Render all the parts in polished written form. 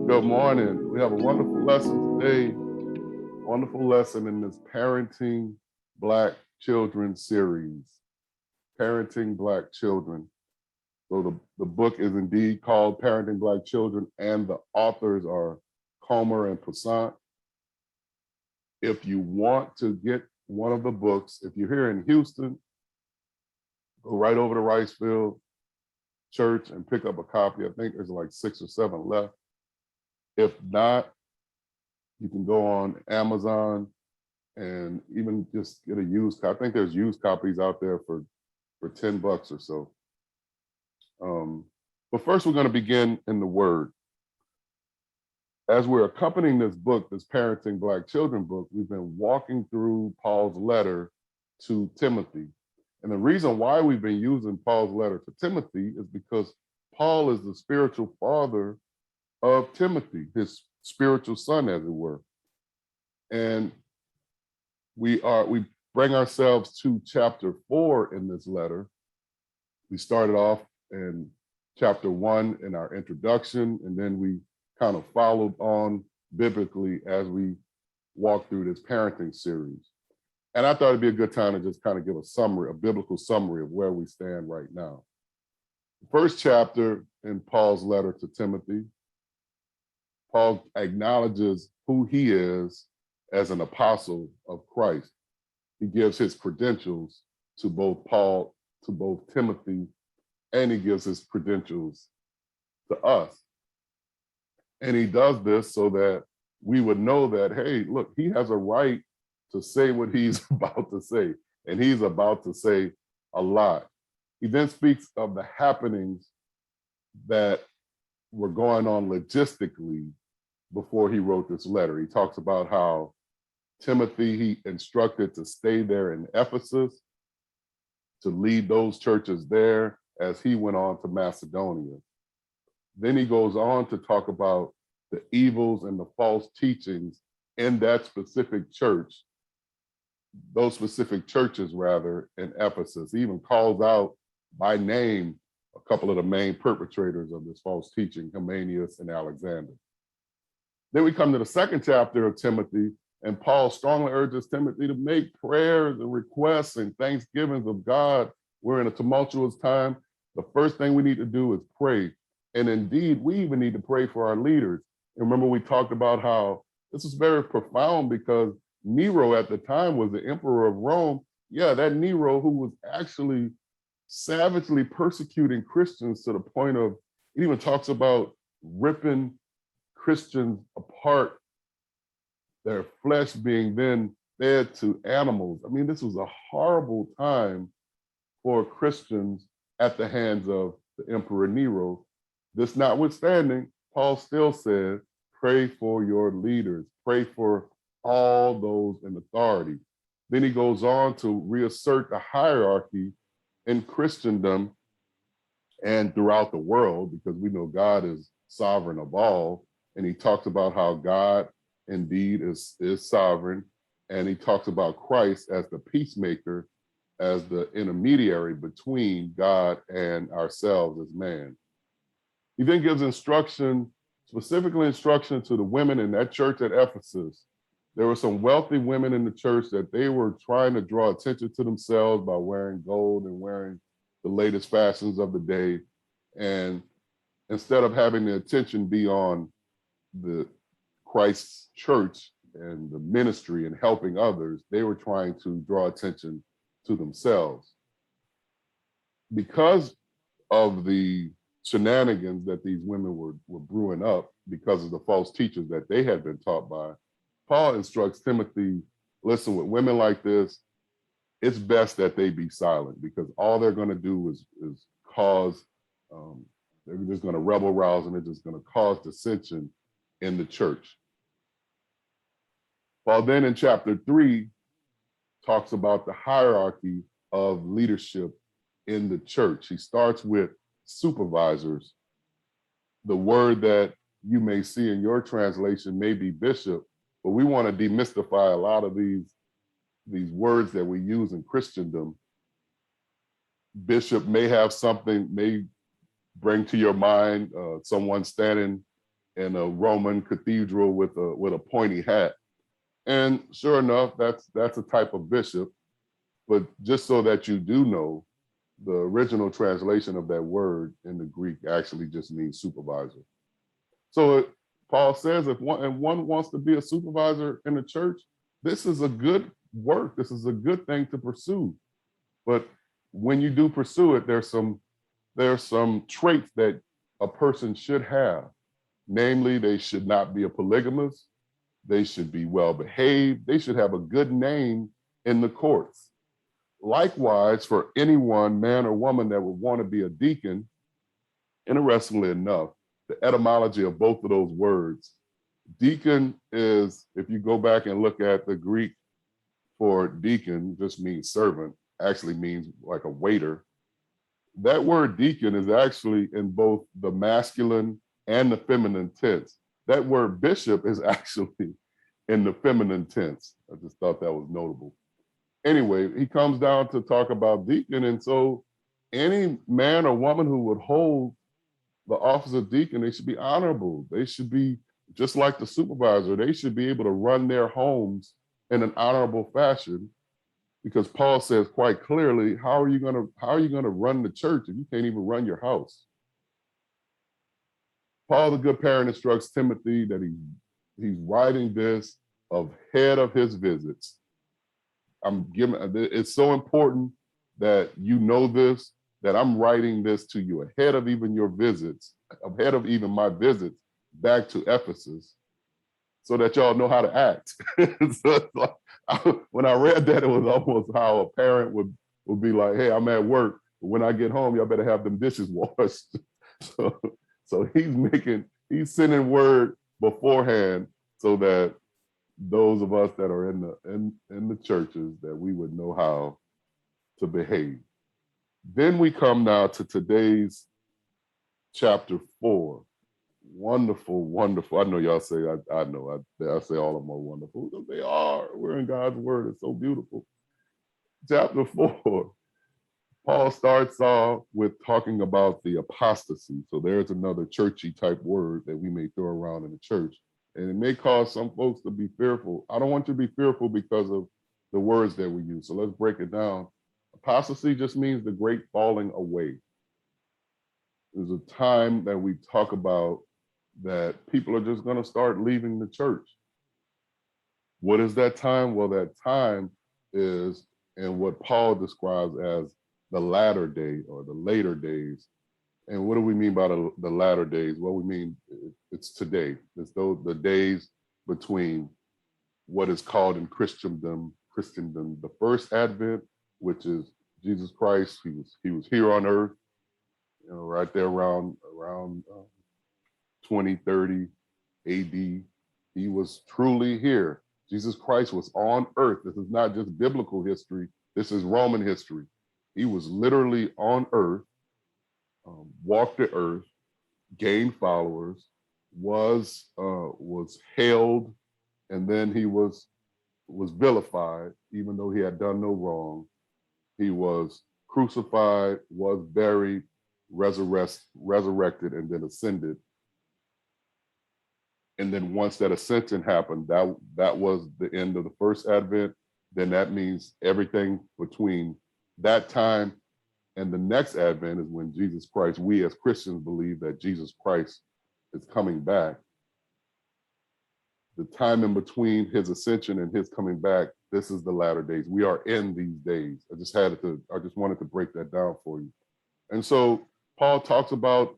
Good morning. We have a wonderful lesson today, wonderful lesson in this Parenting Black Children series, Parenting Black Children. So the book is indeed called Parenting Black Children, and the authors are Comer and Poussaint. If you want to get one of the books, if you're here in Houston, go right over to Ricefield Church and pick up a copy. I think there's like 6 or 7 left. If not, you can go on Amazon and even just get a used copy. I think there's used copies out there for $10 or so. But first, we're going to begin in the Word. As we're accompanying this book, this Parenting Black Children book, we've been walking through Paul's letter to Timothy. And the reason why we've been using Paul's letter to Timothy is because Paul is the spiritual father of Timothy, his spiritual son, as it were. And we bring ourselves to chapter 4 in this letter. We started off in chapter 1 in our introduction, and then we kind of followed on biblically as we walked through this parenting series. And I thought it'd be a good time to just kind of give a summary, a biblical summary of where we stand right now. The first chapter in Paul's letter to Timothy, Paul acknowledges who he is as an apostle of Christ. He gives his credentials to both Paul, to both Timothy, and he gives his credentials to us. And he does this so that we would know that, hey, look, he has a right to say what he's about to say, and he's about to say a lot. He then speaks of the happenings that were going on logistically before he wrote this letter. He talks about how Timothy, he instructed to stay there in Ephesus, to lead those churches there as he went on to Macedonia. Then he goes on to talk about the evils and the false teachings in that specific church, those specific churches rather, in Ephesus. He even calls out by name a couple of the main perpetrators of this false teaching, Hymenaeus and Alexander. Then we come to the second chapter of Timothy, and Paul strongly urges Timothy to make prayers and requests and thanksgivings of God. We're in a tumultuous time. The first thing we need to do is pray. And indeed, we even need to pray for our leaders. And remember, we talked about how this was very profound because Nero at the time was the emperor of Rome. Yeah, that Nero, who was actually savagely persecuting Christians to the point of, it even talks about ripping Christians apart, their flesh being then fed to animals. I mean, this was a horrible time for Christians at the hands of the Emperor Nero. This notwithstanding, Paul still says, pray for your leaders, pray for all those in authority. Then he goes on to reassert the hierarchy in Christendom and throughout the world, because we know God is sovereign of all. And he talks about how God indeed is sovereign. And he talks about Christ as the peacemaker, as the intermediary between God and ourselves as man. He then gives instruction, specifically instruction to the women in that church at Ephesus. There were some wealthy women in the church that they were trying to draw attention to themselves by wearing gold and wearing the latest fashions of the day. And instead of having the attention be on the Christ's church and the ministry and helping others, they were trying to draw attention to themselves. Because of the shenanigans that these women were brewing up because of the false teachers that they had been taught by, Paul instructs Timothy, listen, with women like this, it's best that they be silent, because all they're going to do is cause, they're just going to rebel rouse, and they're just going to cause dissension in the church. Paul then in chapter 3 talks about the hierarchy of leadership in the church. He starts with supervisors. The word that you may see in your translation may be bishop, but we want to demystify a lot of these words that we use in Christendom. Bishop may have something, may bring to your mind someone standing in a Roman cathedral with a pointy hat. And sure enough, that's a type of bishop. But just so that you do know, the original translation of that word in the Greek actually just means supervisor. So Paul says if one wants to be a supervisor in the church, this is a good work. This is a good thing to pursue. But when you do pursue it, there's some traits that a person should have. Namely, they should not be a polygamist. They should be well behaved. They should have a good name in the courts. Likewise, for anyone, man or woman, that would want to be a deacon, interestingly enough, the etymology of both of those words, deacon is, if you go back and look at the Greek for deacon, just means servant, actually means like a waiter. That word deacon is actually in both the masculine and the feminine tense. That word bishop is actually in the feminine tense. I just thought that was notable. Anyway, he comes down to talk about deacon. And so any man or woman who would hold the office of deacon, they should be honorable. They should be just like the supervisor. They should be able to run their homes in an honorable fashion, because Paul says quite clearly, how are you going to run the church if you can't even run your house? Paul, the good parent, instructs Timothy that he's writing this ahead of his visits. It's so important that you know this, that I'm writing this to you ahead of even your visits, ahead of even my visits back to Ephesus, so that y'all know how to act. So like, when I read that, it was almost how a parent would be like, hey, I'm at work, but when I get home, y'all better have them dishes washed. So he's sending word beforehand so that those of us that are in the churches, that we would know how to behave. Then we come now to today's chapter 4. Wonderful, wonderful. I know y'all say, I know, I say all of them are wonderful. They are. We're in God's word. It's so beautiful. Chapter 4, Paul starts off with talking about the apostasy. So there's another churchy type word that we may throw around in the church. And it may cause some folks to be fearful. I don't want you to be fearful because of the words that we use. So let's break it down. Apostasy just means the great falling away. There's a time that we talk about that people are just going to start leaving the church. What is that time? Well, that time is in what Paul describes as the latter day or the later days. And what do we mean by the latter days? Well, we mean it's today. It's the days between what is called in Christendom, the first advent, which is Jesus Christ. He was here on earth, right there around 2030 AD. He was truly here. Jesus Christ was on earth. This is not just biblical history. This is Roman history. He was literally on earth, walked the earth, gained followers, was hailed, and then he was vilified, even though he had done no wrong. He was crucified, was buried, resurrected, and then ascended. And then once that ascension happened, that was the end of the first advent. Then that means everything between that time and the next advent is when Jesus Christ, we as Christians believe that Jesus Christ is coming back. The time in between his ascension and his coming back, this is the latter days. We are in these days. I just wanted to break that down for you. And so Paul talks about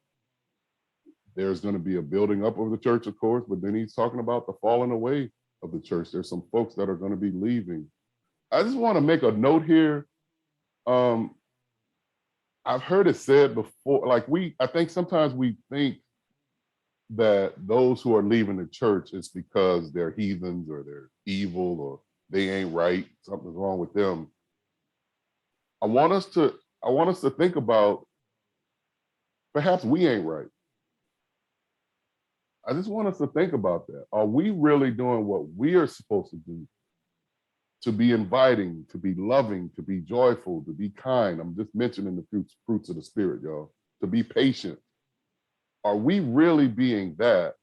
there's going to be a building up of the church, of course, but then he's talking about the falling away of the church. There's some folks that are going to be leaving. I just want to make a note here. I've heard it said before, I think sometimes we think that those who are leaving the church is because they're heathens or they're evil or they ain't right, something's wrong with them. I want us to think about perhaps we ain't right. I just want us to think about that. Are we really doing what we are supposed to do? To be inviting, to be loving, to be joyful, to be kind. I'm just mentioning the fruits of the Spirit, y'all. To be patient. Are we really being that?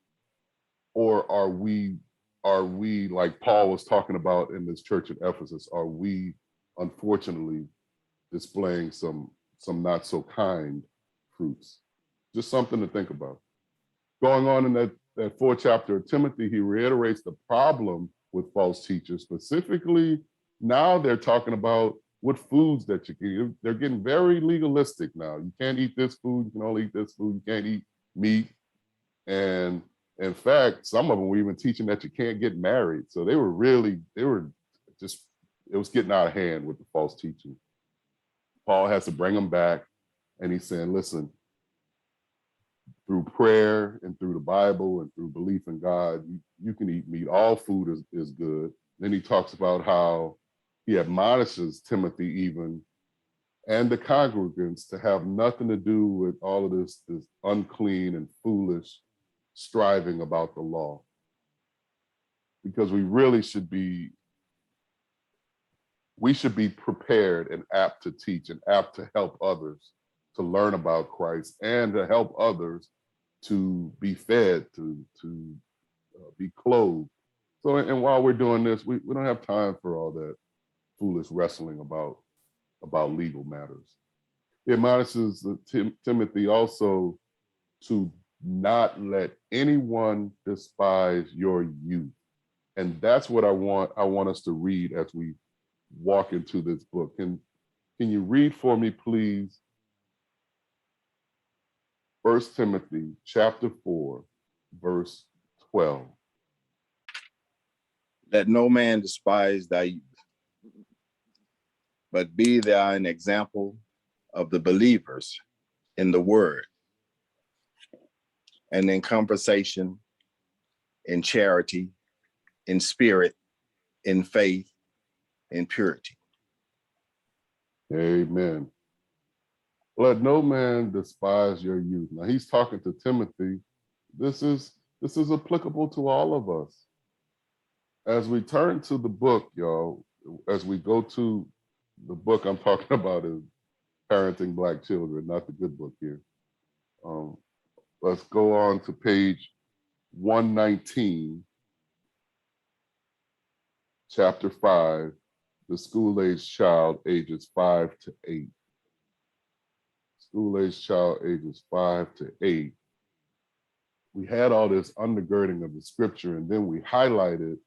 Or are we like Paul was talking about in this church at Ephesus, are we unfortunately displaying some not so kind fruits? Just something to think about. Going on in that fourth chapter of Timothy, he reiterates the problem with false teachers. Specifically, now they're talking about what foods that you can eat. They're getting very legalistic now. You can't eat this food, you can only eat this food, you can't eat meat. And in fact, some of them were even teaching that you can't get married. So it was getting out of hand with the false teaching. Paul has to bring them back, and he's saying, listen, through prayer and through the Bible and through belief in God, you can eat meat. All food is good. Then he talks about how he admonishes Timothy even and the congregants to have nothing to do with all of this unclean and foolish striving about the law. Because we should be prepared and apt to teach and apt to help others to learn about Christ and to help others to be fed, to be clothed. So, and while we're doing this, we don't have time for all that foolish wrestling about legal matters. It admonishes Timothy also to not let anyone despise your youth. And that's what I want us to read as we walk into this book. Can you read for me, please, 1 Timothy chapter 4, verse 12. Let no man despise thy youth, but be thou an example of the believers in the word and in conversation, in charity, in spirit, in faith, in purity. Amen. Let no man despise your youth. Now he's talking to Timothy. This is applicable to all of us. As we turn to the book, y'all, as we go to the book I'm talking about is Parenting Black Children, not the good book here. Let's go on to page 119, chapter 5, the school-age child ages 5 to 8. School-age child ages 5 to 8. We had all this undergirding of the scripture, and then we highlighted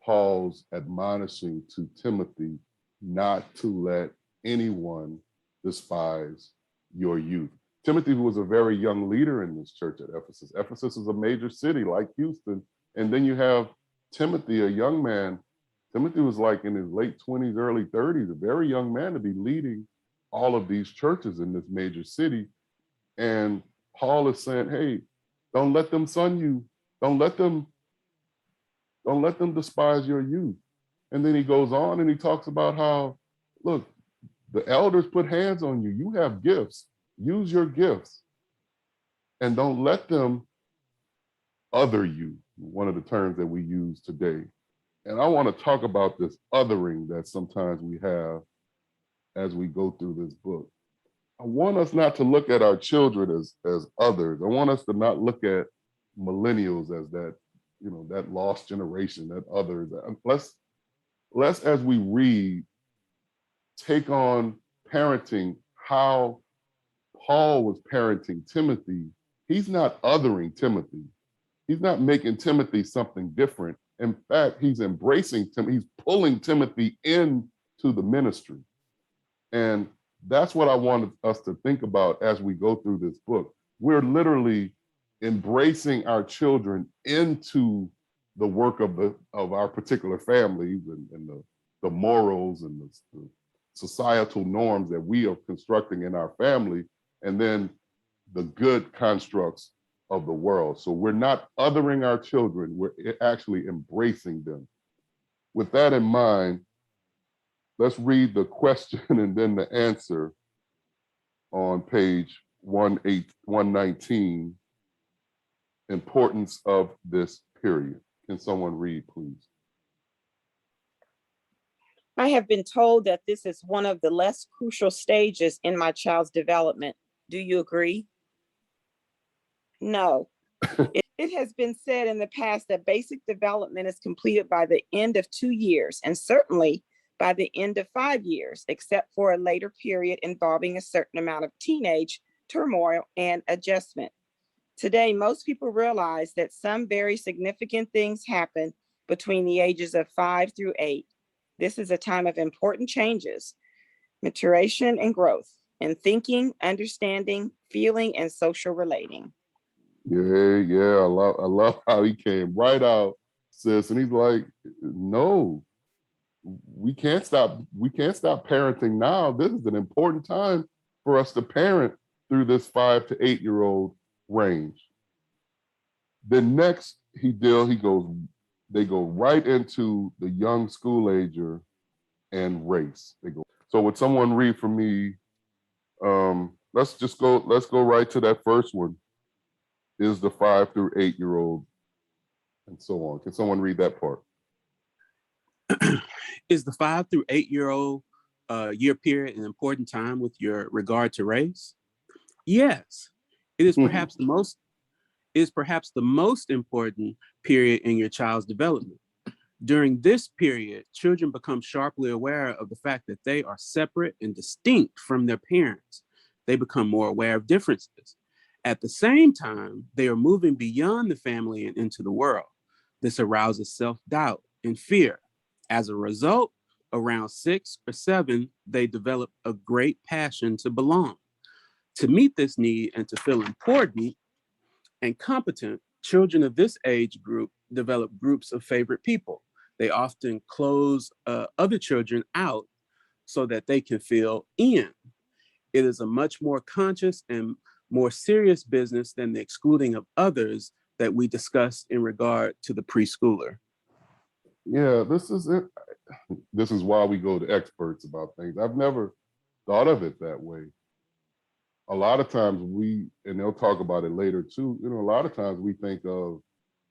Paul's admonishing to Timothy not to let anyone despise your youth. Timothy was a very young leader in this church at Ephesus. Ephesus is a major city like Houston. And then you have Timothy, a young man. Timothy was like in his late 20s, early 30s, a very young man to be leading all of these churches in this major city. And Paul is saying, hey, don't let them son you. Don't let them despise your youth. And then he goes on and he talks about how, look, the elders put hands on you. You have gifts. Use your gifts. And don't let them other you, one of the terms that we use today. And I want to talk about this othering that sometimes we have as we go through this book. I want us not to look at our children as others. I want us to not look at millennials as that, that lost generation, that others. Let's, as we read, take on parenting how Paul was parenting Timothy. He's not othering Timothy. He's not making Timothy something different. In fact, he's embracing Timothy. He's pulling Timothy into the ministry. And that's what I wanted us to think about as we go through this book. We're literally embracing our children into the work of our particular families and the morals and the societal norms that we are constructing in our family, and then the good constructs of the world. So we're not othering our children, we're actually embracing them. With that in mind, let's read the question and then the answer on page 119, importance of this period. Can someone read, please? I have been told that this is one of the less crucial stages in my child's development. Do you agree? No, it It has been said in the past that basic development is completed by the end of 2 years, and certainly by the end of 5 years, except for a later period involving a certain amount of teenage turmoil and adjustment. Today, most people realize that some very significant things happen between the ages of 5 through 8. This is a time of important changes, maturation and growth in thinking, understanding, feeling, and social relating. Yeah. I love how he came right out, sis, and he's like, no, we can't stop parenting now. This is an important time for us to parent through this 5 to 8-year-old range. Then next they go right into the young school ager and race. So would someone read for me? Let's go right to that first one. Is the 5 through 8-year-old and so on. Can someone read that part? Is the 5 through 8-year-old year period an important time with your regard to race? Yes, it is perhaps the most important period in your child's development. During this period, children become sharply aware of the fact that they are separate and distinct from their parents. They become more aware of differences. At the same time, they are moving beyond the family and into the world. This arouses self-doubt and fear. As a result, around 6 or 7, they develop a great passion to belong. To meet this need and to feel important and competent, children of this age group develop groups of favorite people. They often close other children out so that they can feel in. It is a much more conscious and more serious business than the excluding of others that we discussed in regard to the preschooler. Yeah, this is it. This is why we go to experts about things. I've never thought of it that way. A lot of times and they'll talk about it later too, a lot of times we think of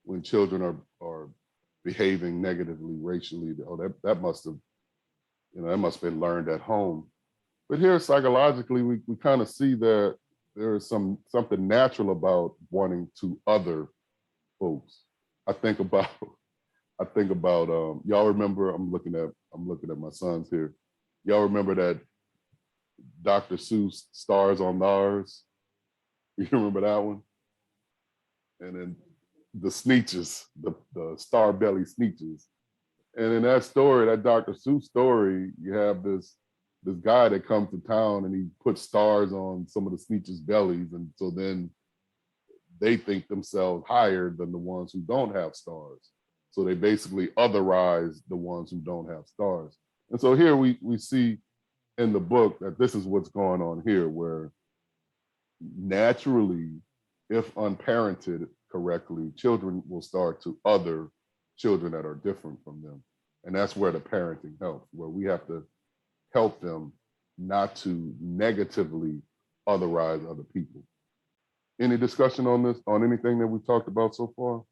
when children are behaving negatively racially, that must have, that must have been learned at home. But here psychologically, we kind of see that there is something natural about wanting to other folks. I think about y'all remember, I'm looking at my sons here. Y'all remember that Dr. Seuss Stars on Mars? You remember that one? And then the Sneetches, the star belly Sneetches. And in that story, that Dr. Seuss story, you have this guy that comes to town and he puts stars on some of the Sneetches' bellies. And so then they think themselves higher than the ones who don't have stars. So they basically otherize the ones who don't have stars. And so here we see in the book that this is what's going on here, where naturally, if unparented correctly, children will start to other children that are different from them. And that's where the parenting helps, where we have to help them not to negatively otherize other people. Any discussion on this, on anything that we've talked about so far?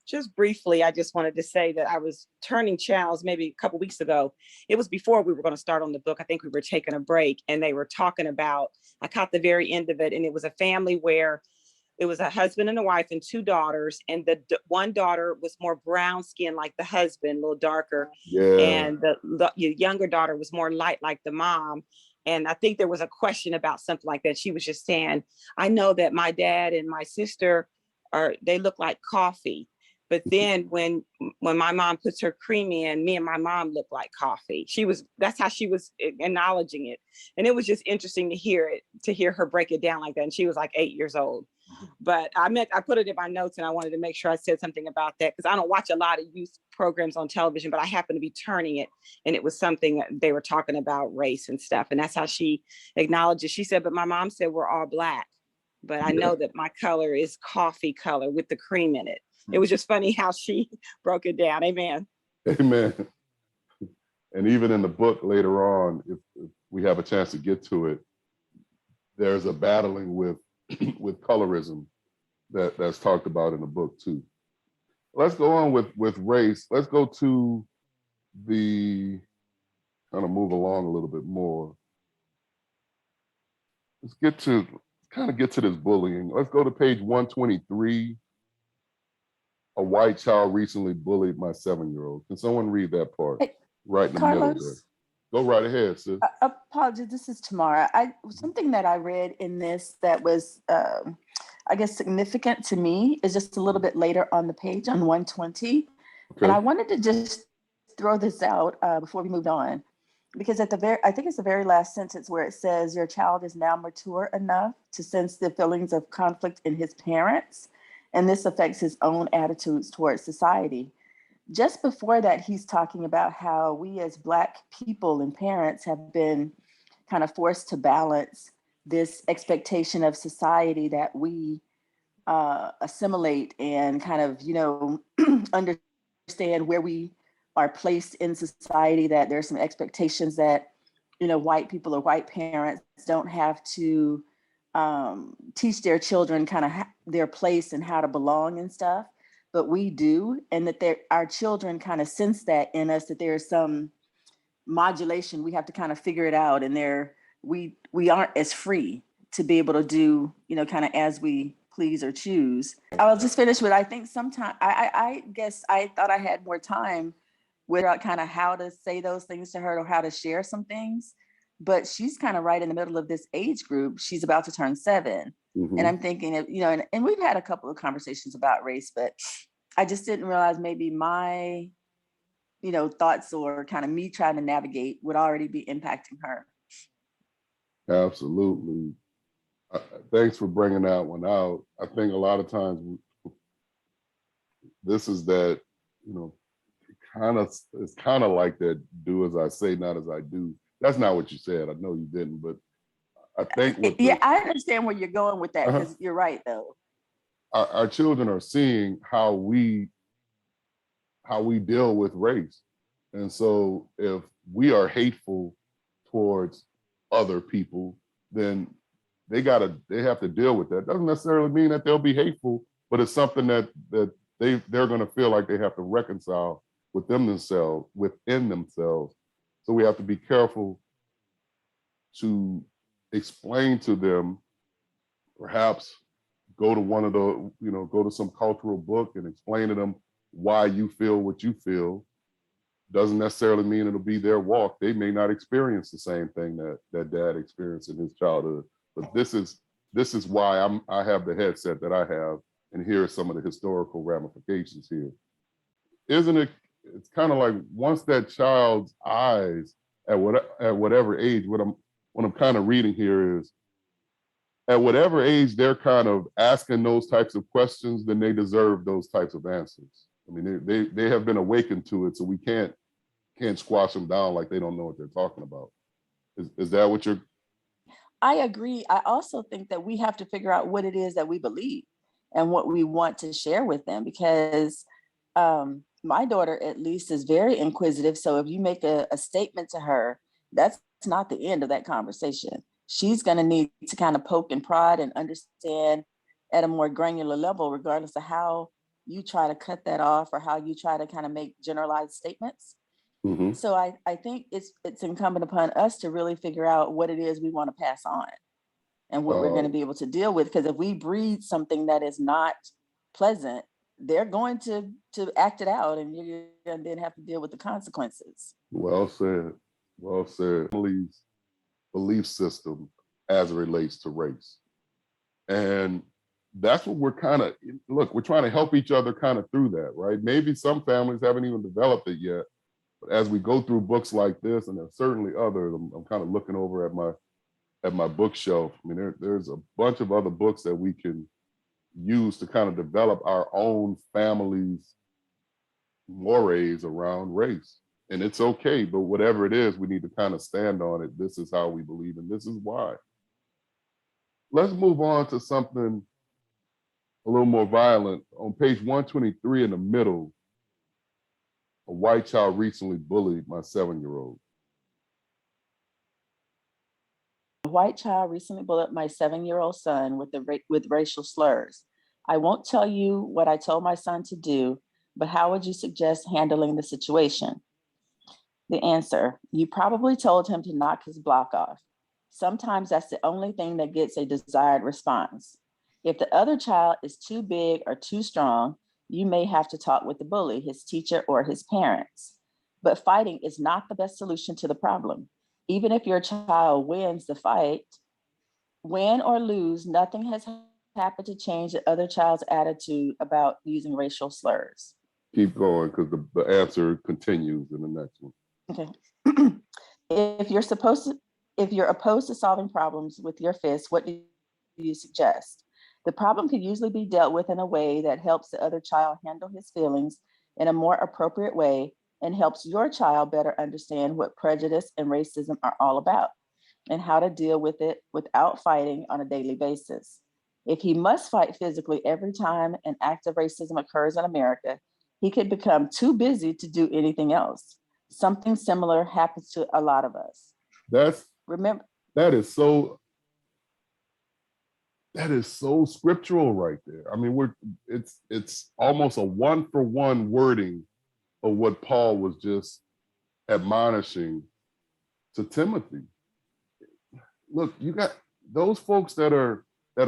Just briefly, I just wanted to say that I was turning channels maybe a couple weeks ago. It was before we were going to start on the book. I think we were taking a break and they were talking about, I caught the very end of it, and it was a family where it was a husband and a wife and 2 daughters. And the one daughter was more brown skinned like the husband, a little darker. Yeah. And the younger daughter was more light like the mom. And I think there was a question about something like that. She was just saying, I know that my dad and my sister they look like coffee. But then when my mom puts her cream in, me and my mom look like coffee. That's how she was acknowledging it. And it was just interesting to hear her break it down like that. And she was like 8 years old. But I put it in my notes and I wanted to make sure I said something about that, because I don't watch a lot of youth programs on television, but I happened to be turning it. And it was something that they were talking about race and stuff. And that's how she acknowledged it. She said, but my mom said we're all Black. But I know that my color is coffee color with the cream in it. It was just funny how she broke it down. Amen. Amen. And even in the book later on, if we have a chance to get to it, there's a battling with colorism that's talked about in the book too. Let's go on with race. Let's go to kind of move along a little bit more. Let's get to kind of get to this bullying. Let's go to page 123. A white child recently bullied my 7-year-old. Can someone read that part? Hey, Right in the middle there. Carlos, Go right ahead, sis. apologies. This is Tamara. Something that I read in this that was, I guess, significant to me is just a little bit later on the page on 120. And I Okay. wanted to just throw this out before we moved on, because I think it's the very last sentence where it says, your child is now mature enough to sense the feelings of conflict in his parents, and this affects his own attitudes towards society. Just before that, he's talking about how we as Black people and parents have been kind of forced to balance this expectation of society that we assimilate and kind of, understand where we are placed in society, that there's some expectations that, white people or white parents don't have to teach their children kind of their place and how to belong and stuff, but we do, and that our children kind of sense that in us, that there's some modulation. We have to kind of figure it out, and we aren't as free to be able to do, kind of as we please or choose. I'll just finish with, I think sometimes I guess I thought I had more time with kind of how to say those things to her or how to share some things, but she's kind of right in the middle of this age group. She's about to turn 7. Mhm. And I'm thinking of, and we've had a couple of conversations about race, but I just didn't realize maybe my, thoughts or kind of me trying to navigate would already be impacting her. Absolutely. Thanks for bringing that one out. I think a lot of times this is that, it's kind of like that, do as I say, not as I do. That's not what you said. I know you didn't, but I think what I understand where you're going with that, because you're right though. Our children are seeing how we deal with race. And so if we are hateful towards other people, then they have to deal with that. Doesn't necessarily mean that they'll be hateful, but it's something that they're going to feel like they have to reconcile within themselves. So we have to be careful to explain to them, perhaps go to one of the, go to some cultural book and explain to them why you feel what you feel. Doesn't necessarily mean it'll be their walk. They may not experience the same thing that dad experienced in his childhood. But this is why I have the headset that I have, and here are some of the historical ramifications here. Isn't it? It's kind of like once that child's eyes at whatever age, what I'm kind of reading here is, at whatever age they're kind of asking those types of questions, then they deserve those types of answers. I mean, they have been awakened to it, so we can't squash them down like they don't know what they're talking about. Is that what you're? I agree. I also think that we have to figure out what it is that we believe and what we want to share with them, because my daughter at least is very inquisitive. So if you make a statement to her, that's not the end of that conversation. She's going to need to kind of poke and prod and understand at a more granular level, regardless of how you try to cut that off or how you try to kind of make generalized statements. Mm-hmm. So I think it's incumbent upon us to really figure out what it is we want to pass on and what we're going to be able to deal with. Because if we breed something that is not pleasant, they're going to act it out, and you're going to then have to deal with the consequences. Well said. Well said. Belief system as it relates to race. And that's what we're we're trying to help each other kind of through that, right? Maybe some families haven't even developed it yet. But as we go through books like this, and there's certainly others, I'm kind of looking over at my bookshelf. I mean, there's a bunch of other books that we can use to kind of develop our own family's mores around race. And it's okay, but whatever it is, we need to kind of stand on it. This is how we believe, and this is why. Let's move on to something a little more violent. On page 123 in the middle, a white child recently bullied my 7-year-old. A white child recently bullied my 7-year-old son with racial slurs. I won't tell you what I told my son to do, but how would you suggest handling the situation? The answer: you probably told him to knock his block off. Sometimes that's the only thing that gets a desired response. If the other child is too big or too strong, you may have to talk with the bully, his teacher, or his parents. But fighting is not the best solution to the problem. Even if your child wins the fight, win or lose, nothing has happened to change the other child's attitude about using racial slurs. Keep going, because the answer continues in the next one. Okay. If you're opposed to solving problems with your fists, what do you suggest? The problem can usually be dealt with in a way that helps the other child handle his feelings in a more appropriate way and helps your child better understand what prejudice and racism are all about and how to deal with it without fighting on a daily basis. If he must fight physically every time an act of racism occurs in America, he could become too busy to do anything else. Something similar happens to a lot of us. Remember, that is so scriptural right there. I mean, it's almost a one-for-one wording of what Paul was just admonishing to Timothy. Look, you got those folks that are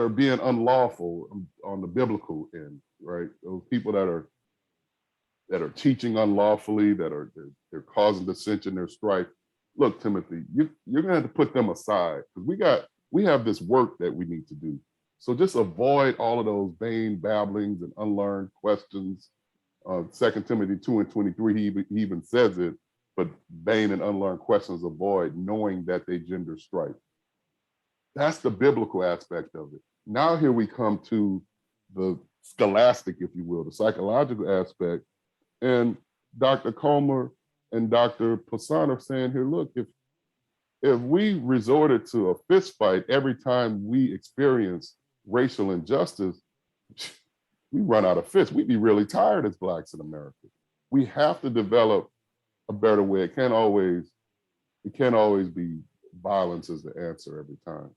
being unlawful on the biblical end, right? Those people that are teaching unlawfully, they're causing dissension, their strife. Look, Timothy, you're gonna have to put them aside, because we have this work that we need to do. So just avoid all of those vain babblings and unlearned questions. 2 Timothy 2:23, he even says it, but vain and unlearned questions avoid, knowing that they gender strife. That's the biblical aspect of it. Now here we come to the scholastic, if you will, the psychological aspect. And Dr. Comer and Dr. Poussaint are saying here, look, if we resorted to a fist fight every time we experience racial injustice, we run out of fists. We'd be really tired as Blacks in America. We have to develop a better way. It can't always be violence as the answer every time.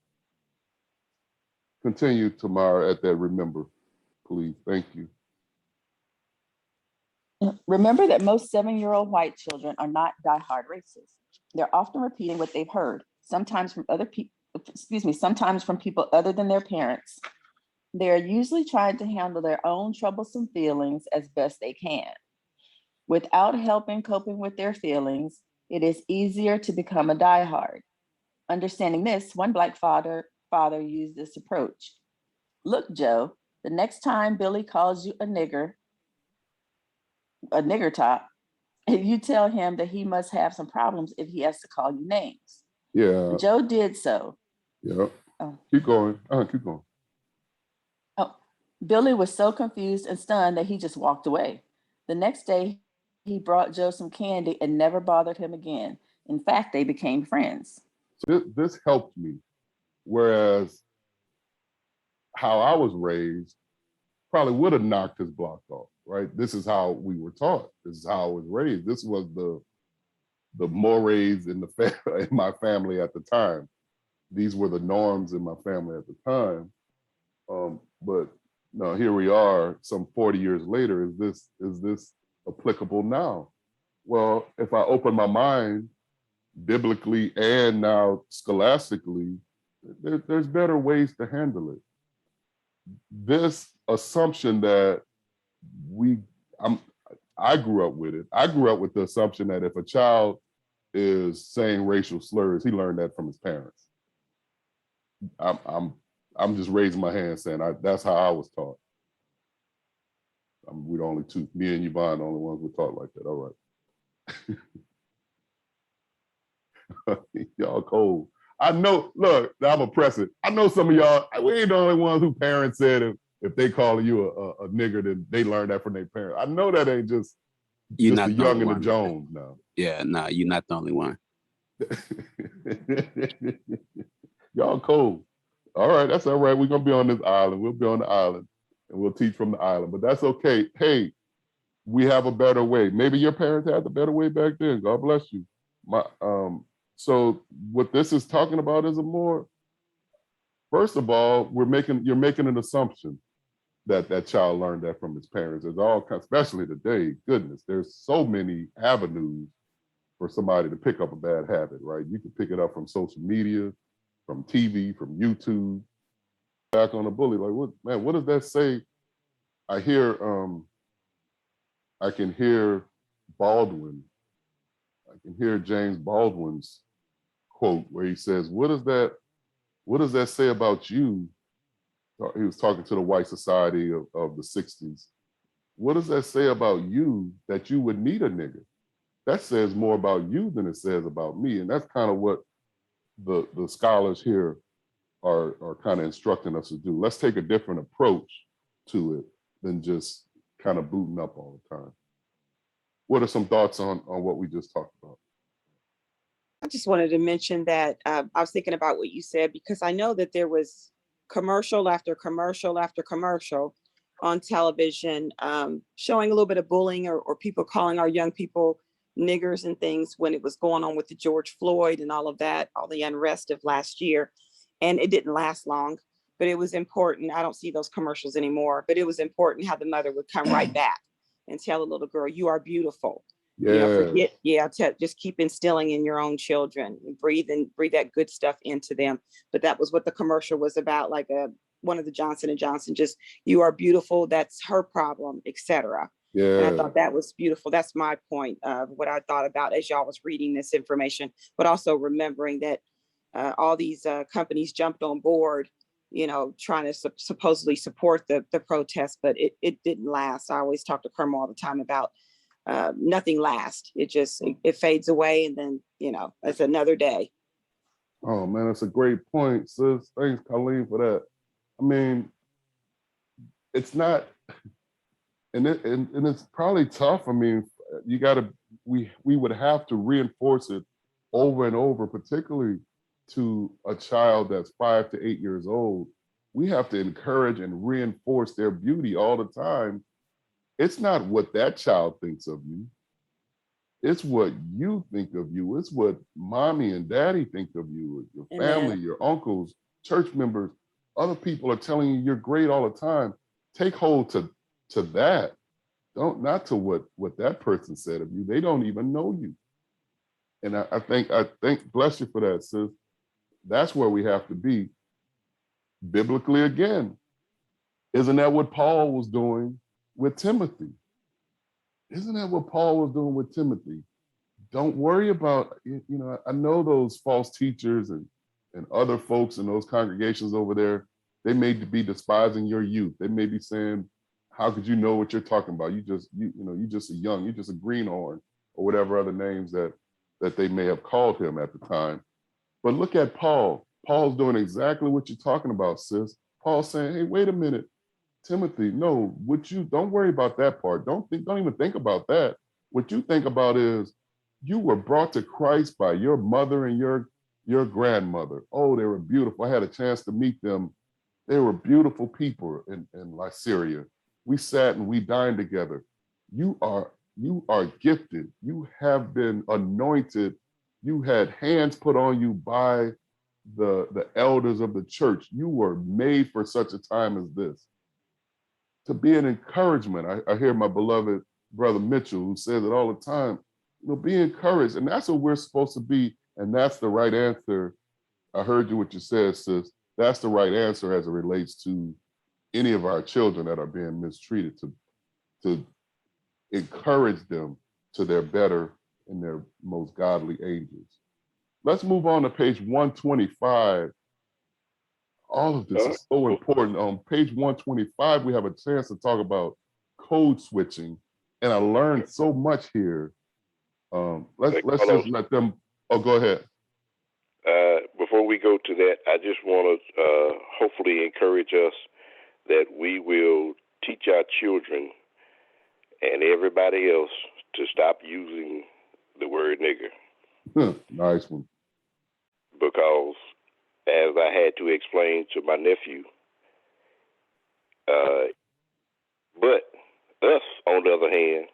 Continue, Tamara, at that remember, please. Thank you. Remember that most 7-year-old white children are not diehard racists. They're often repeating what they've heard, sometimes from sometimes from people other than their parents. They're usually trying to handle their own troublesome feelings as best they can. Without helping coping with their feelings, it is easier to become a diehard. Understanding this, one Black father used this approach. Look, Joe, the next time Billy calls you a nigger top, and you tell him that he must have some problems if he has to call you names. Yeah. Joe did so. Yeah. Oh. Keep going. Keep going. Oh, Billy was so confused and stunned that he just walked away. The next day, he brought Joe some candy and never bothered him again. In fact, they became friends. So this helped me, whereas how I was raised probably would have knocked his block off, right? This is how we were taught. This is how I was raised. This was the mores in my family at the time. These were the norms in my family at the time. But no, here we are, some 40 years later. Is this applicable now? Well, if I open my mind biblically and now scholastically, there's better ways to handle it. This assumption that I grew up with it. I grew up with the assumption that if a child is saying racial slurs, he learned that from his parents. I'm just raising my hand saying that's how I was taught. We're the only two, me and Yvonne, the only ones who were taught like that. All right. Y'all cold. I know, look, I'm oppressive. I know some of y'all, we ain't the only ones who parents said if they call you a nigger, then they learned that from their parents. I know that ain't just the young and the Jones now. Yeah, no, you're not the only one. Y'all cold. All right, that's all right. We're gonna be on this island. We'll be on the island and we'll teach from the island, but that's okay. Hey, we have a better way. Maybe your parents had the better way back then. God bless you. So what this is talking about is first of all, you're making an assumption that child learned that from his parents. There's all kinds, especially today, goodness, there's so many avenues for somebody to pick up a bad habit, right? You can pick it up from social media. from TV, from YouTube, back on the bully. Like, what does that say? I can hear Baldwin. I can hear James Baldwin's quote where he says, what does that say about you? He was talking to the white society of the 60s. What does that say about you that you would need a nigga? That says more about you than it says about me. And that's kind of what the scholars here are kind of instructing us to do. Let's take a different approach to it than just kind of booting up all the time. What are some thoughts on what we just talked about? I just wanted to mention that I was thinking about what you said, because I know that there was commercial after commercial after commercial on television showing a little bit of bullying or people calling our young people niggers and things when it was going on with the George Floyd and all of that, all the unrest of last year. And it didn't last long, but it was important. I don't see those commercials anymore, but it was important how the mother would come right back and tell the little girl, you are beautiful. Yeah. Just keep instilling in your own children, breathe that good stuff into them. But that was what the commercial was about, like one of the Johnson & Johnson, just, you are beautiful, that's her problem, etc. Yeah. And I thought that was beautiful. That's my point of what I thought about as y'all was reading this information, but also remembering that all these companies jumped on board, trying to supposedly support the protest, but it didn't last. I always talk to Kerma all the time about nothing lasts. It fades away, and then, it's another day. Oh man, that's a great point, sis. Thanks, Colleen, for that. I mean, it's not, and it's probably tough. I mean, we would have to reinforce it over and over, particularly to a child that's 5 to 8 years old. We have to encourage and reinforce their beauty all the time. It's not what that child thinks of you. It's what you think of you. It's what mommy and daddy think of you, your family, your uncles, church members, other people are telling you you're great all the time. Take hold to that. Not to what that person said of you. They don't even know you. And I think, bless you for that, sis. That's where we have to be biblically again. Isn't that what Paul was doing with Timothy? Isn't that what Paul was doing with Timothy? Don't worry about, I know those false teachers and other folks in those congregations over there, they may be despising your youth. They may be saying, how could you know what you're talking about? You just a greenhorn, or whatever other names that they may have called him at the time. But look at Paul. Paul's doing exactly what you're talking about, sis. Paul's saying, hey, wait a minute, Timothy, no, don't worry about that part. Don't even think about that. What you think about is you were brought to Christ by your mother and your grandmother. Oh, they were beautiful. I had a chance to meet them. They were beautiful people in Lyceria. We sat and we dined together. You are gifted. You have been anointed. You had hands put on you by the elders of the church. You were made for such a time as this. To be an encouragement. I hear my beloved brother Mitchell, who says it all the time, be encouraged. And that's what we're supposed to be. And that's the right answer. I heard you what you said, sis. That's the right answer as it relates to any of our children that are being mistreated, to encourage them to their better and their most godly ages. Let's move on to page 125. All of this is so important. On page 125, we have a chance to talk about code switching. And I learned so much here. Let's just let them, go ahead. Before we go to that, I just want to hopefully encourage us that we will teach our children and everybody else to stop using the word nigger. Nice one. Because as I had to explain to my nephew, but us, on the other hand,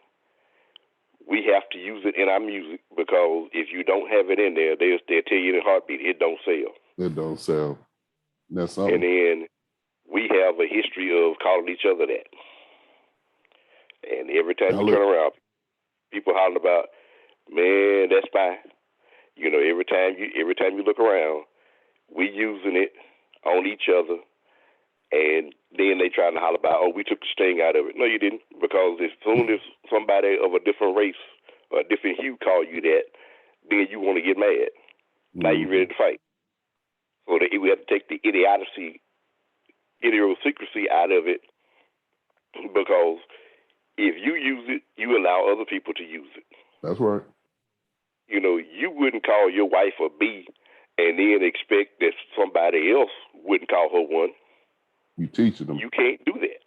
we have to use it in our music, because if you don't have it in there, they'll tell you in a heartbeat, it don't sell. It don't sell. That's something. And then we have a history of calling each other that. And every time you turn around, people hollering about, man, that's fine. Every time you look around, we using it on each other, and then they trying to holler about, oh, we took the sting out of it. No, you didn't, because as soon as somebody of a different race or a different hue call you that, then you want to get mad. Now you ready to fight. So we have to take the idiosyncrasy out of it, because if you use it, you allow other people to use it. That's right. You know, you wouldn't call your wife a B and then expect that somebody else wouldn't call her one. You teaching them. You can't do that.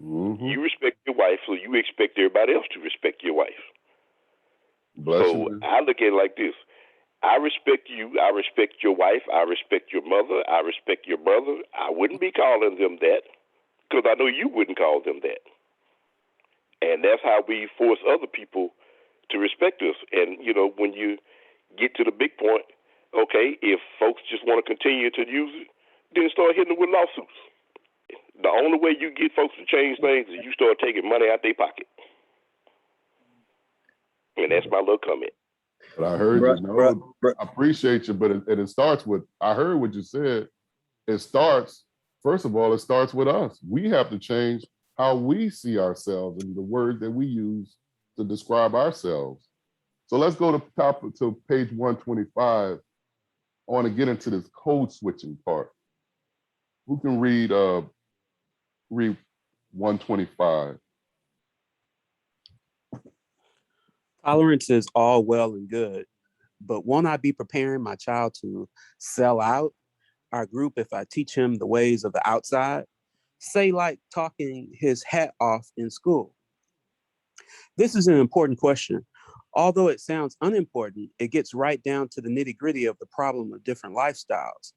Mm-hmm. You respect your wife, so you expect everybody else to respect your wife. Bless so you. I look at it like this. I respect you. I respect your wife. I respect your mother. I respect your brother. I wouldn't be calling them that, because I know you wouldn't call them that. And that's how we force other people to respect us. And, you know, when you get to the big point, okay, if folks just want to continue to use it, then start hitting them with lawsuits. The only way you get folks to change things is you start taking money out their pocket. And that's my little comment. But I heard you. No, I appreciate you. But it starts with, I heard what you said. It starts, first of all, it starts with us. We have to change how we see ourselves and the word that we use to describe ourselves. So let's go to page 125. I want to get into this code switching part. Who can read 125? Tolerance is all well and good, but won't I be preparing my child to sell out our group if I teach him the ways of the outside? Say, like talking his hat off in school. This is an important question. Although it sounds unimportant, it gets right down to the nitty-gritty of the problem of different lifestyles.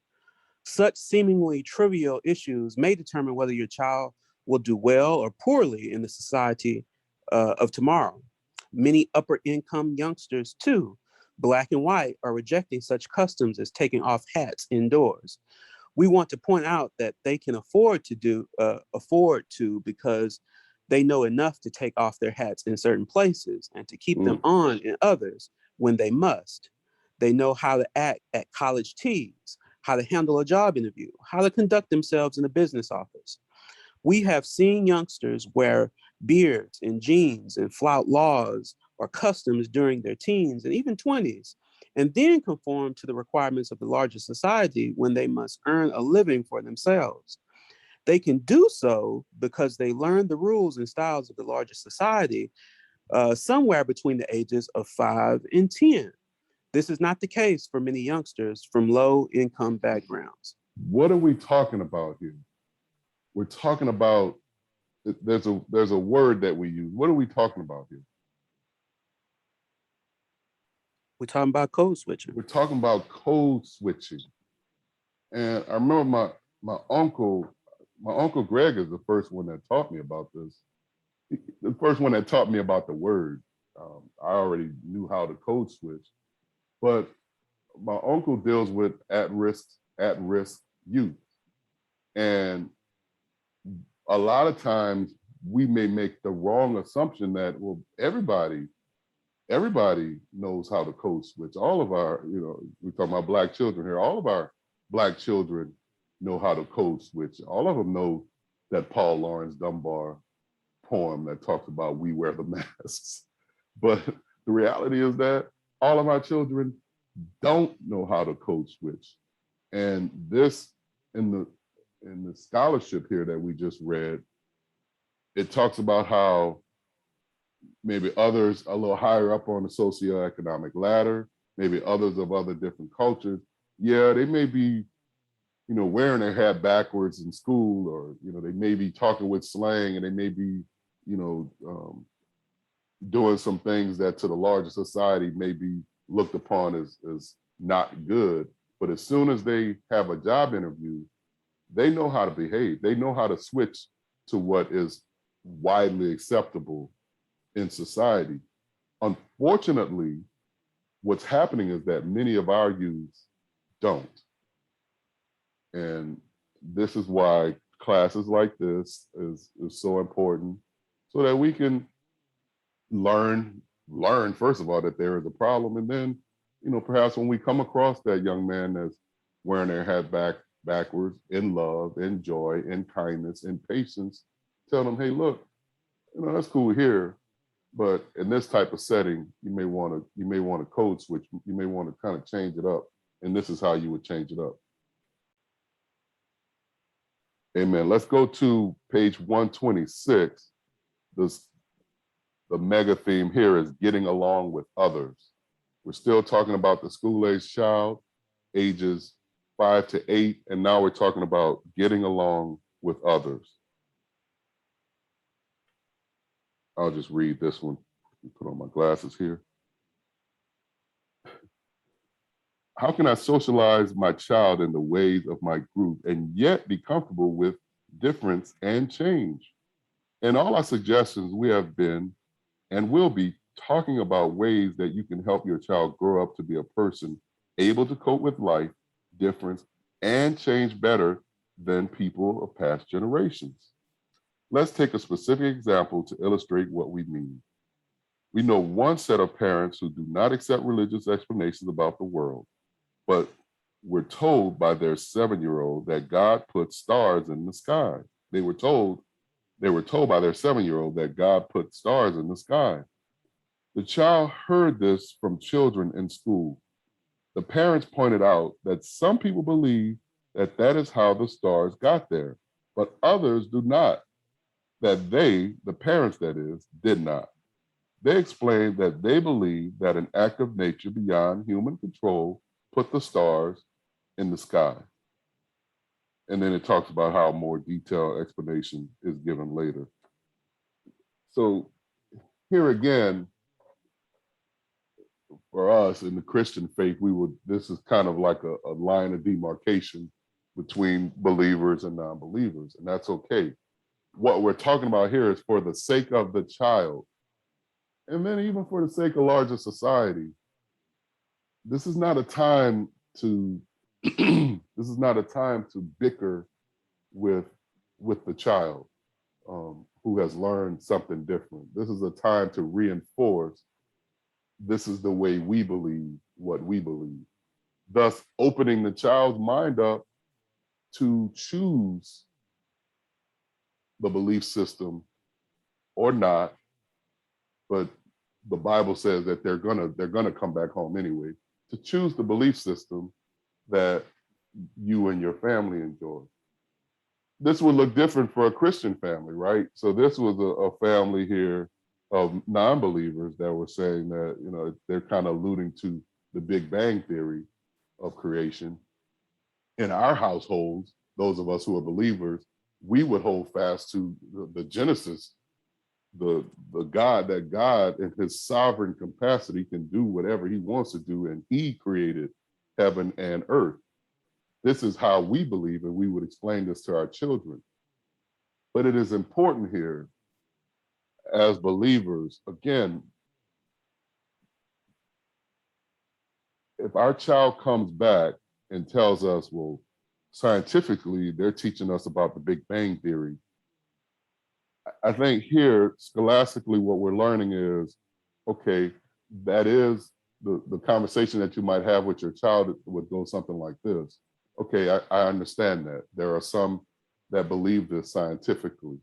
Such seemingly trivial issues may determine whether your child will do well or poorly in the society of tomorrow. Many upper income youngsters too, Black and white, are rejecting such customs as taking off hats indoors. We want to point out that they can afford to because they know enough to take off their hats in certain places and to keep them on in others when they must. They know how to act at college teas, how to handle a job interview, how to conduct themselves in a business office. We have seen youngsters wear beards and jeans and flout laws or customs during their teens and even 20s, and then conform to the requirements of the larger society when they must earn a living for themselves. They can do so because they learned the rules and styles of the larger society somewhere between the ages of 5 and 10. This is not the case for many youngsters from low income backgrounds. What are we talking about here? We're talking about, there's a word that we use. What are we talking about here? We're talking about code switching. We're talking about code switching. And I remember my uncle Greg is the first one that taught me about this. The first one that taught me about the word. I already knew how to code switch, but my uncle deals with at-risk youth. And a lot of times we may make the wrong assumption that, well, everybody knows how to code switch. All of our, we're talking about Black children here, all of our Black children know how to code switch. All of them know that Paul Laurence Dunbar poem that talks about we wear the masks. But the reality is that all of our children don't know how to code switch. And this, in the scholarship here that we just read, it talks about how maybe others a little higher up on the socioeconomic ladder, maybe others of other different cultures, yeah, they may be, wearing their hat backwards in school, or, they may be talking with slang, and they may be, doing some things that to the larger society may be looked upon as not good. But as soon as they have a job interview, they know how to behave. They know how to switch to what is widely acceptable in society. Unfortunately, what's happening is that many of our youths don't. And this is why classes like this is so important, so that we can learn, first of all, that there is a problem. And then, perhaps when we come across that young man that's wearing their hat backwards, in love, in joy, in kindness, in patience. Tell them, hey, look, that's cool here, but in this type of setting, you may want to code switch. You may want to kind of change it up, and this is how you would change it up. Amen. Let's go to page 126. The mega theme here is getting along with others. We're still talking about the school-age child, ages 5 to 8, and now we're talking about getting along with others. I'll just read this one. Put on my glasses here. How can I socialize my child in the ways of my group and yet be comfortable with difference and change? In all our suggestions, we have been and will be talking about ways that you can help your child grow up to be a person able to cope with life, difference, and change better than people of past generations. Let's take a specific example to illustrate what we mean. We know one set of parents who do not accept religious explanations about the world, but were told by their 7-year-old that God put stars in the sky. They were told by their 7-year-old that God put stars in the sky. The child heard this from children in school. The parents pointed out that some people believe that that is how the stars got there, but others do not, that they, the parents that is, did not. They explained that they believe that an act of nature beyond human control put the stars in the sky. And then it talks about how more detailed explanation is given later. So here again, for us in the Christian faith, this is kind of like a line of demarcation between believers and non-believers, and that's okay. What we're talking about here is for the sake of the child, and then even for the sake of larger society. This is not a time to bicker with the child who has learned something different. This is a time to reinforce this is the way we believe what we believe, thus opening the child's mind up to choose the belief system or not. But the Bible says that they're gonna come back home anyway, to choose the belief system that you and your family enjoy. This would look different for a Christian family, right? So this was a family here of non-believers that were saying that, they're kind of alluding to the Big Bang theory of creation. In our households, those of us who are believers, we would hold fast to the Genesis, the God, that God in his sovereign capacity can do whatever he wants to do, and he created heaven and earth. This is how we believe, and we would explain this to our children. But it is important here as believers, again, if our child comes back and tells us, well, scientifically, they're teaching us about the Big Bang theory. I think here, scholastically, what we're learning is, okay, that is the conversation that you might have with your child would go something like this. Okay, I understand that. There are some that believe this scientifically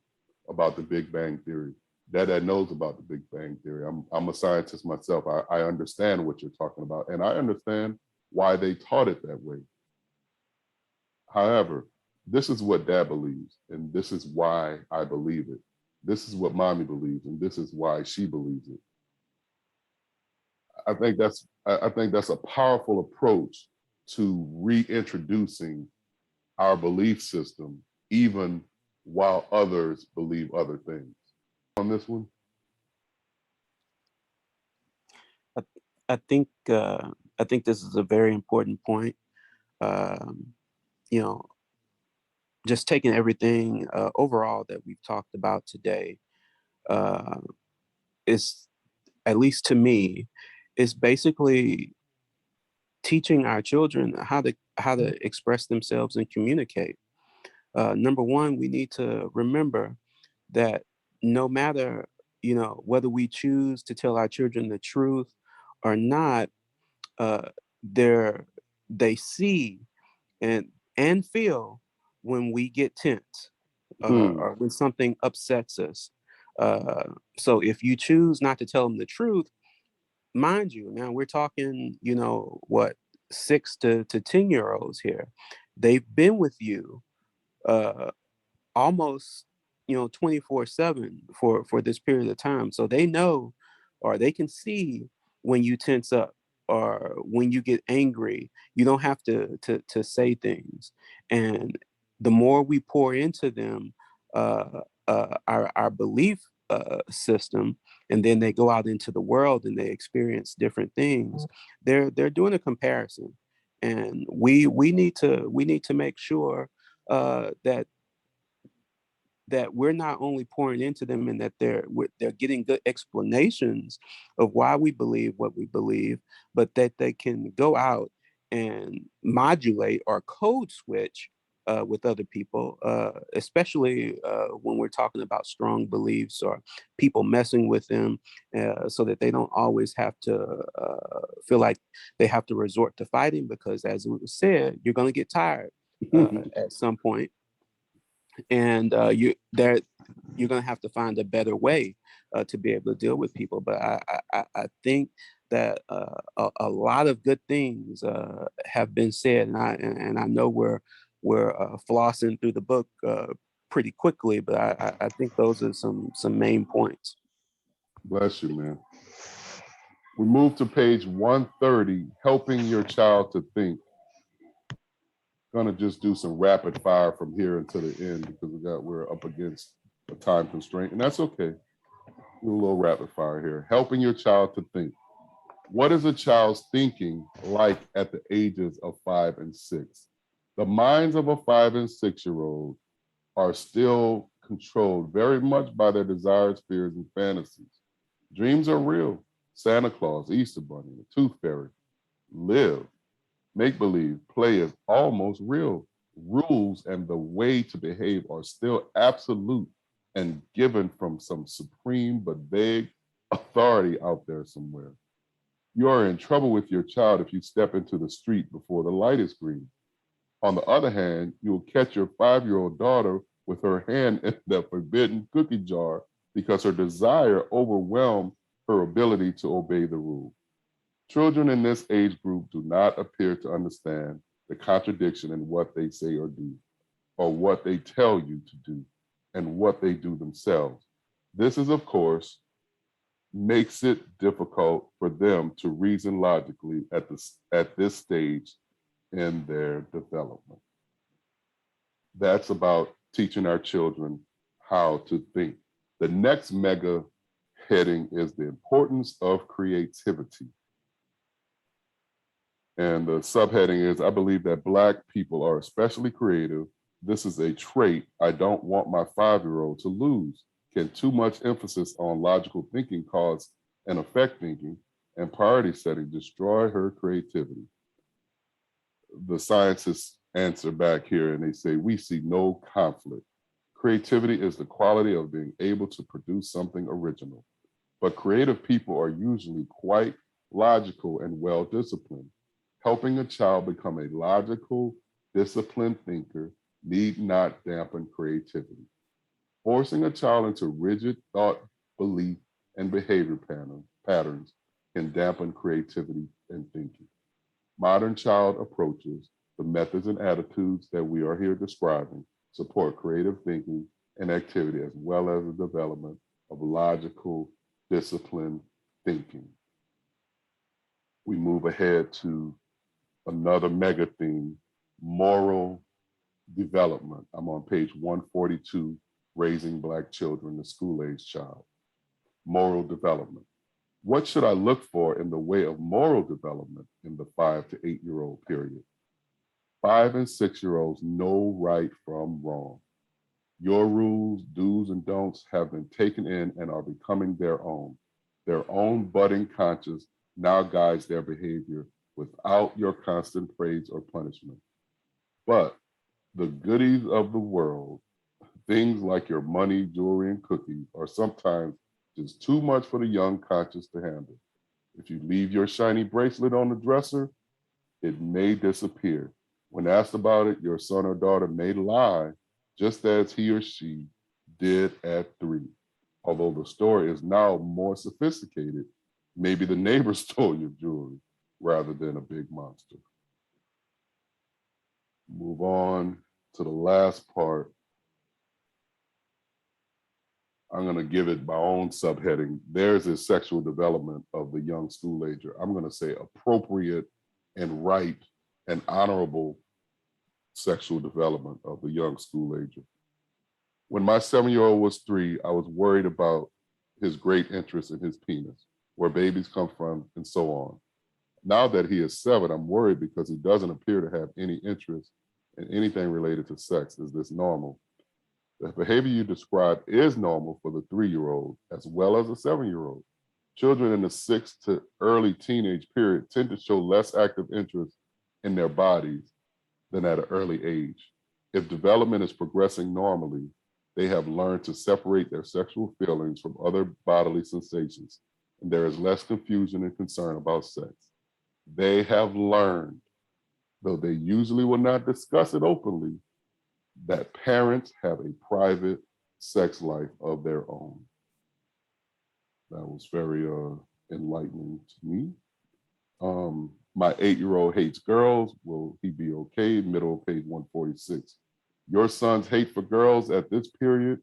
about the Big Bang theory. That knows about the Big Bang theory. I'm a scientist myself. I understand what you're talking about, and I understand why they taught it that way. However, this is what Dad believes, and this is why I believe it. This is what Mommy believes, and this is why she believes it. I think that's a powerful approach to reintroducing our belief system, even while others believe other things. On this one, I think this is a very important point. You know, just taking everything overall that we've talked about today is, at least to me, is basically teaching our children how to express themselves and communicate. Number one, we need to remember that no matter, whether we choose to tell our children the truth or not, they see and feel when we get tense or when something upsets us. So if you choose not to tell them the truth, mind you, now we're talking, what, 6 to 10-year-olds here. They've been with you almost 24/7 for this period of time, so they know, or they can see when you tense up or when you get angry. You don't have to say things, and the more we pour into them our belief system, and then they go out into the world and they experience different things, they're doing a comparison, and we need to make sure that we're not only pouring into them, and that they're getting good explanations of why we believe what we believe, but that they can go out and modulate or code switch with other people, especially when we're talking about strong beliefs or people messing with them, so that they don't always have to feel like they have to resort to fighting, because, as it was said, you're going to get tired at some point, and you're going to have to find a better way to be able to deal with people. But I think that a lot of good things have been said, and I know we're flossing through the book pretty quickly, but I think those are some main points. Bless you, man. We move to page 130, helping your child to think. Gonna just do some rapid fire from here until the end, because we're up against a time constraint, and that's okay. Do a little rapid fire here. Helping your child to think. What is a child's thinking like at the ages of 5 and 6? The minds of a 5 and 6-year-old are still controlled very much by their desires, fears, and fantasies. Dreams are real. Santa Claus, Easter Bunny, the Tooth Fairy live. Make-believe play is almost real. Rules and the way to behave are still absolute and given from some supreme but vague authority out there somewhere. You are in trouble with your child if you step into the street before the light is green. On the other hand, you will catch your 5-year-old daughter with her hand in the forbidden cookie jar because her desire overwhelmed her ability to obey the rule. Children in this age group do not appear to understand the contradiction in what they say or do, or what they tell you to do, and what they do themselves. This is, of course, makes it difficult for them to reason logically at this stage in their development. That's about teaching our children how to think. The next mega heading is the importance of creativity. And the subheading is, I believe that Black people are especially creative. This is a trait I don't want my 5-year-old to lose. Can too much emphasis on logical thinking, cause and effect thinking, and priority setting destroy her creativity? The scientists answer back here and they say, we see no conflict. Creativity is the quality of being able to produce something original. But creative people are usually quite logical and well-disciplined. Helping a child become a logical, disciplined thinker need not dampen creativity. Forcing a child into rigid thought, belief, and behavior patterns can dampen creativity and thinking. Modern child approaches, the methods and attitudes that we are here describing, support creative thinking and activity, as well as the development of logical, disciplined thinking. We move ahead to another mega theme, moral development. I'm on page 142, Raising Black Children, the School-Age Child. Moral development. What should I look for in the way of moral development in the 5 to 8-year-old period? 5 and 6-year-olds know right from wrong. Your rules, do's, and don'ts have been taken in and are becoming their own. Their own budding conscience now guides their behavior without your constant praise or punishment. But the goodies of the world, things like your money, jewelry, and cookies, are sometimes just too much for the young conscience to handle. If you leave your shiny bracelet on the dresser, it may disappear. When asked about it, your son or daughter may lie, just as he or she did at 3. Although the story is now more sophisticated, maybe the neighbor stole your jewelry rather than a big monster. Move on to the last part. I'm going to give it my own subheading. There's a sexual development of the young school ager. I'm going to say appropriate and right and honorable sexual development of the young school ager. When my 7-year-old was 3, I was worried about his great interest in his penis, where babies come from, and so on. Now that he is 7, I'm worried because he doesn't appear to have any interest in anything related to sex. Is this normal? The behavior you describe is normal for the 3-year-old as well as a 7-year-old. Children in the 6 to early teenage period tend to show less active interest in their bodies than at an early age. If development is progressing normally, they have learned to separate their sexual feelings from other bodily sensations, and there is less confusion and concern about sex. They have learned, though they usually will not discuss it openly, that parents have a private sex life of their own. That was very enlightening to me. My 8-year-old hates girls. Will he be okay? Middle of page 146. Your son's hate for girls at this period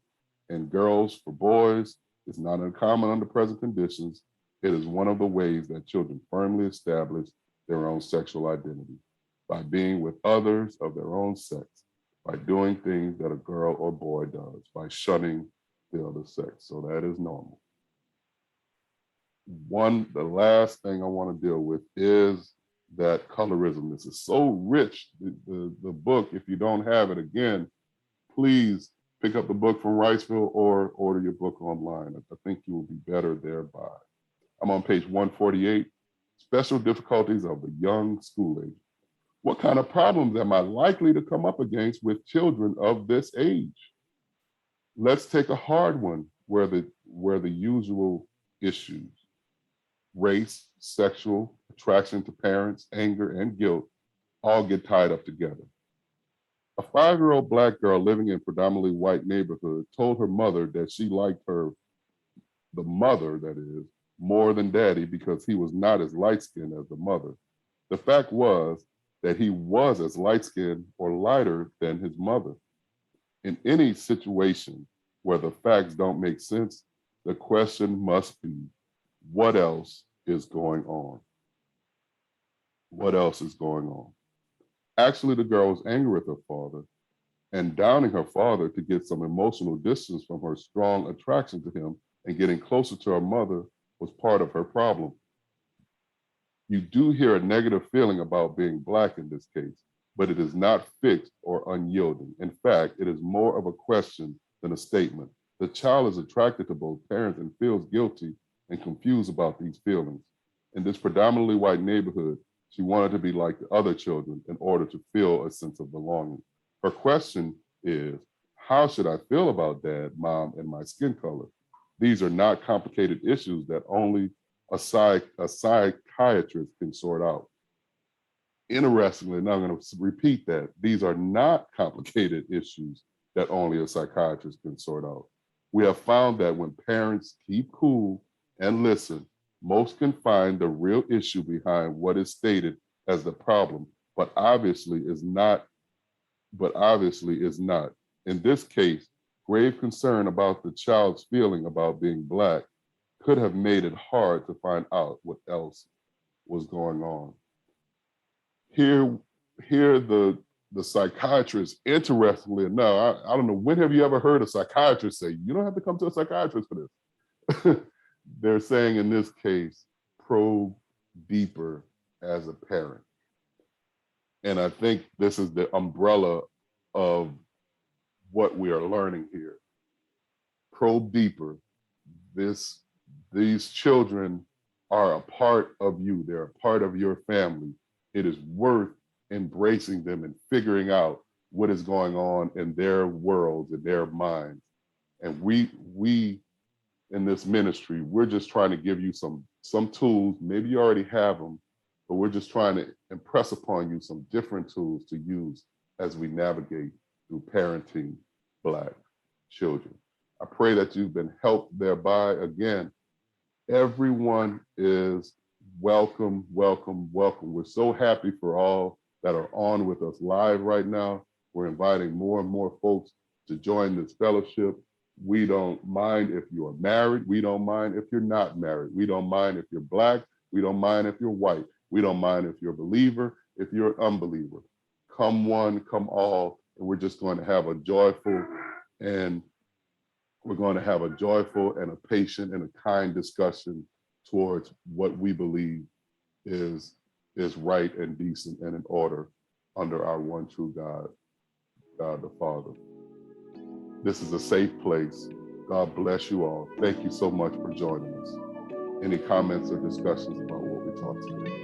and girls for boys is not uncommon under present conditions. It is one of the ways that children firmly establish their own sexual identity, by being with others of their own sex, by doing things that a girl or boy does, by shunning the other sex. So that is normal. The last thing I want to deal with is that colorism. This is so rich, the book. If you don't have it, again, please pick up the book from Riceville or order your book online. I think you will be better thereby. I'm on page 148, special difficulties of the young school age. What kind of problems am I likely to come up against with children of this age? Let's take a hard one where the usual issues, race, sexual, attraction to parents, anger, and guilt all get tied up together. A 5-year-old Black girl living in a predominantly white neighborhood told her mother that she liked her, the mother that is, more than daddy because he was not as light-skinned as the mother. The fact was that he was as light-skinned or lighter than his mother. In any situation where the facts don't make sense, the question must be, what else is going on? What else is going on? Actually, the girl was angry with her father and downing her father to get some emotional distance from her strong attraction to him, and getting closer to her mother was part of her problem. You do hear a negative feeling about being Black in this case, but it is not fixed or unyielding. In fact, it is more of a question than a statement. The child is attracted to both parents and feels guilty and confused about these feelings. In this predominantly white neighborhood, she wanted to be like the other children in order to feel a sense of belonging. Her question is, how should I feel about dad, mom, and my skin color? These are not complicated issues that only a psychiatrist can sort out. Interestingly, now I'm going to repeat that. These are not complicated issues that only a psychiatrist can sort out. We have found that when parents keep cool and listen, most can find the real issue behind what is stated as the problem, but obviously is not. In this case, grave concern about the child's feeling about being Black could have made it hard to find out what else was going on. Here the psychiatrist, interestingly enough, I don't know, when have you ever heard a psychiatrist say, you don't have to come to a psychiatrist for this? They're saying in this case, probe deeper as a parent. And I think this is the umbrella of what we are learning here. Probe deeper. These children are a part of you. They're a part of your family. It is worth embracing them and figuring out what is going on in their worlds, in their minds. And we in this ministry, we're just trying to give you some tools. Maybe you already have them, but we're just trying to impress upon you some different tools to use as we navigate through parenting Black children. I pray that you've been helped thereby. Again, everyone is welcome, welcome, welcome. We're so happy for all that are on with us live right now. We're inviting more and more folks to join this fellowship. We don't mind if you are married. We don't mind if you're not married. We don't mind if you're Black. We don't mind if you're white. We don't mind if you're a believer, if you're an unbeliever. Come one, come all, and we're just going to have a joyful and a patient and a kind discussion towards what we believe is right and decent and in order under our one true God, God the Father. This is a safe place. God bless you all. Thank you so much for joining us. Any comments or discussions about what we talked today?